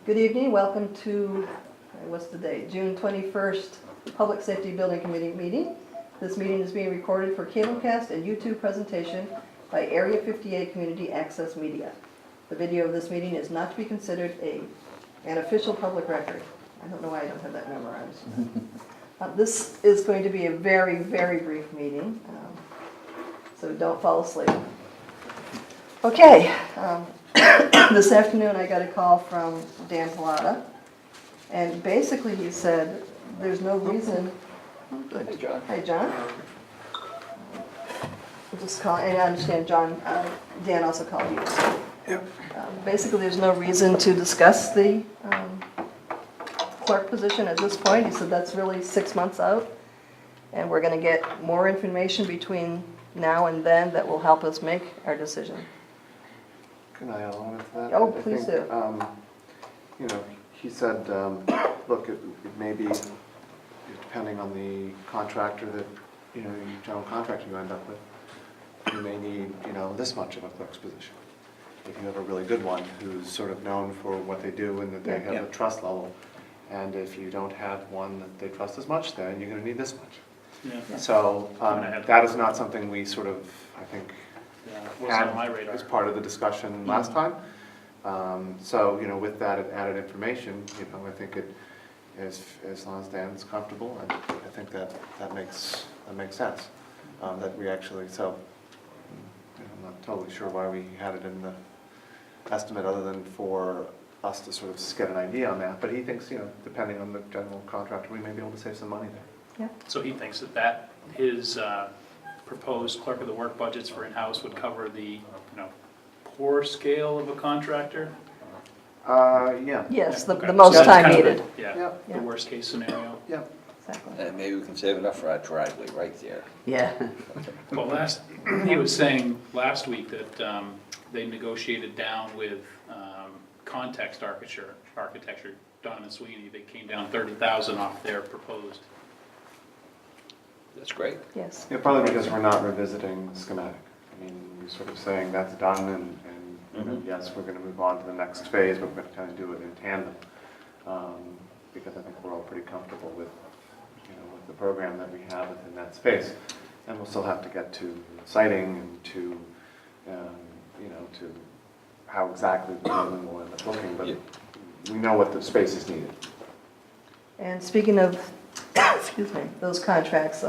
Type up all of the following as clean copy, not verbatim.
Good evening, welcome to, what's the date, June 21st, Public Safety Building Committee meeting. This meeting is being recorded for cablecast and YouTube presentation by Area 58 Community Access Media. The video of this meeting is not to be considered an official public record. I don't know why I don't have that memorized. This is going to be a very, very brief meeting, so don't fall asleep. Okay. This afternoon I got a call from Dan Pallotta, and basically he said there's no reason. Oh, good. Hey, John. Hi, John. We'll just call, and I understand John, Dan also called you. So, Yep. basically there's no reason to discuss the clerk position at this point. He said that's really 6 months out, and we're going to get more information between now and then that will help us make our decision. Can I add on to that? Oh, I please think, do. You know, he said, look, it may be, depending on the contractor that, you know, your general contractor you end up with, you may need, you know, this much of a clerk's position. If you have a really good one who's sort of known for what they do and that they have a trust level, and if you don't have one that they trust as much, then you're gonna need this much. Yeah. So, that is not something we sort of, I think, Wasn't on my radar. as part of the discussion last time. So, you know, with that added information, you know, I think it, as long as Dan's comfortable, I think that makes sense. That we actually, so, you know, I'm not totally sure why we had it in the estimate other than for us to sort of get an idea on that. But he thinks, you know, depending on the general contractor, we may be able to save some money there. Yeah. So he thinks that his proposed clerk of the work budgets for in-house would cover the, you know, poor scale of a contractor? Yeah. Yes, Okay. the most So that's time kind of needed. Yeah, Yeah. the Yeah. worst case scenario. Yeah. Exactly. And maybe we can save enough for our driveway right there. Yeah. Well, he was saying last week that they negotiated down with context architecture, Don and Sweeney. They came down 30,000 off their proposed. That's great. Yes. Yeah, probably because we're not revisiting the schematic. I mean, we're sort of saying that's done and you know, yes, we're gonna move on to the next phase, but we're gonna kind of do it in tandem. Because I think we're all pretty comfortable with, you know, with the program that we have within that space. And we'll still have to get to siting and to, you know, to how exactly the building will end up looking, but Yeah. we know what the space is needed. And speaking of, excuse me, those contracts,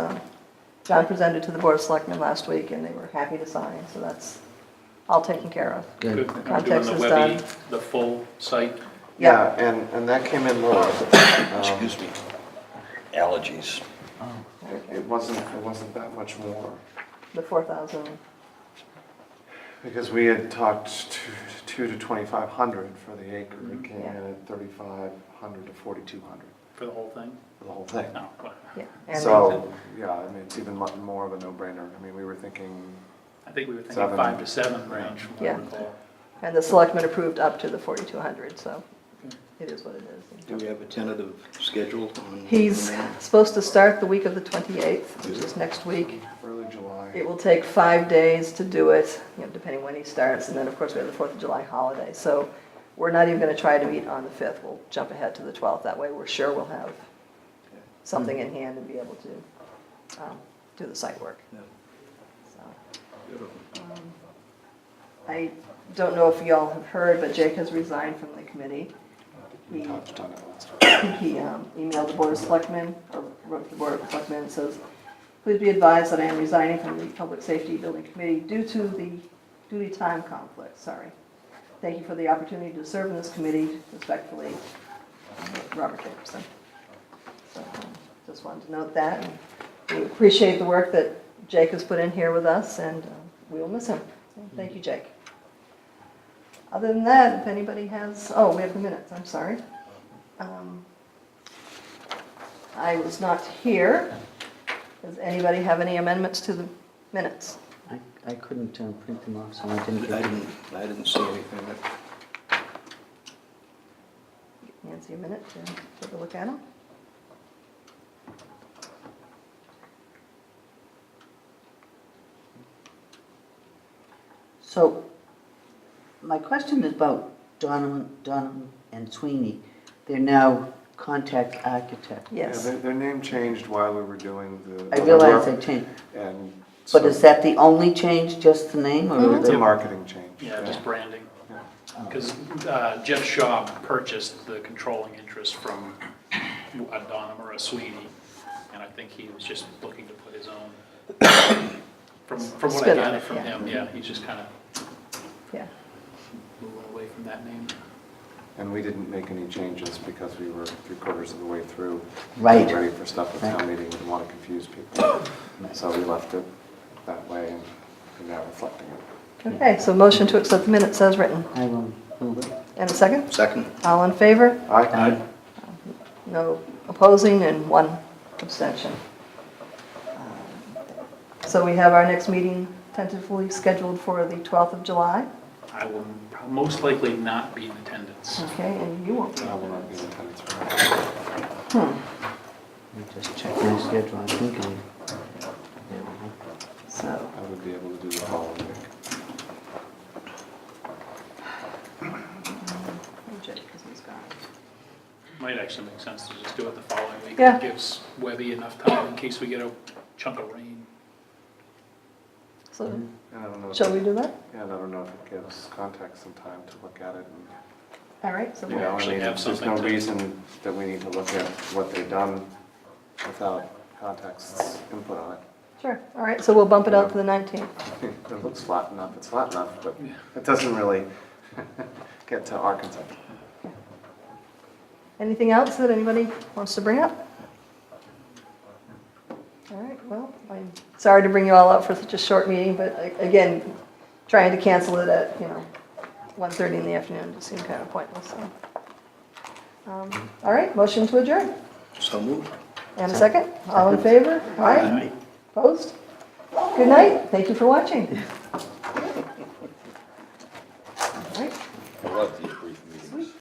John presented to the Board of Selectmen last week, and they were happy to sign, so that's all taken care of. Good. Doing Context the is Webby, done. the full site. Yeah, and that came in low. Excuse me. Allergies. It wasn't that much more. The 4,000, Because we had talked to 2,500 for the acre, it came in Yeah. at 3,500 to 4,200 For the whole thing? for the whole thing. No, whatever. yeah. And So, yeah, I mean, it's even more of a no-brainer. I mean, we were thinking, I think we were thinking 7. 5 to 7 range, from what I Yeah. recall. And the selectmen approved up to the 4,200, so it is what it is. Do we have a tentative schedule on? He's supposed to start the week of the 28th, which is next week. early July. It will take 5 days to do it, you know, depending when he starts, and then, of course, we have the 4th of July holiday. So we're not even going to try to meet on the 5th. We'll jump ahead to the 12th. That way we're sure we'll have something in hand and be able to do the site work. Yeah. So, I don't know if y'all have heard, but Jake has resigned from the committee. We He touched on it last time. he emailed the Board of Selectmen, or wrote to the Board of Selectmen, and says, please be advised that I am resigning from the Public Safety Building Committee due to the duty time conflict, sorry. Thank you for the opportunity to serve in this committee, respectfully, Robert Jacobson. So, just wanted to note that, and we appreciate the work that Jake has put in here with us, and we will miss him. So, thank you, Jake. Other than that, if anybody has, oh, we have the minutes, I'm sorry. I was not here. Does anybody have any amendments to the minutes? I couldn't print them off, so I didn't. I didn't see anything that. Give Nancy a minute to take a look at them. So, my question is about Donham and Sweeney, they're now Contact Architect. Yes. Yeah, their name changed while we were doing the. I realize they changed, And. but so is that the only change, just the name, or? It's a marketing change. Yeah, just branding. Oh. Because Jeff Shaw purchased the controlling interest from a Donham or a Sweeney, and I think he was just looking to put his own, from what I Spin on gathered it, from yeah. him, yeah, he's just kind of Yeah. moving away from that name. And we didn't make any changes because we were 3/4 of the way through. Right. getting ready for stuff at town Right. meeting, we didn't want to confuse people. So we left it that way and we're now reflecting it. Okay, so motion to accept the minutes as written. I will move it. And a second? Second? All in favor? Aye. No opposing and one abstention. So we have our next meeting tentatively scheduled for the 12th of July. I will most likely not be in attendance. Okay, and you won't be. I will not be in attendance for that. Let me just check my schedule, I think I'm available. So, I would be able to do the following week. Jay, 'cause he's gone. Might actually make sense to just do it the following week. Yeah. It gives Webby enough time in case we get a chunk of rain. So, And I don't know. if shall it- we do that? Yeah, and I don't know if it gives contacts some time to look at it. And, All right, so you we'll know, I actually mean, have there's something no to- reason that we need to look at what they've done without contact's input on it. Sure, all right, so we'll bump it out to the 19th. It looks flat enough, it's flat enough, but Yeah. it doesn't really get to our concept. Anything else that anybody wants to bring up? All right, well, I'm sorry to bring you all out for such a short meeting, but again, trying to cancel it at, 1:30 in the afternoon just seemed kind of pointless, so. All right, motion to adjourn. So moved. And a second? All in favor? Aye. Opposed? Good night, thank you for watching. All right. I love the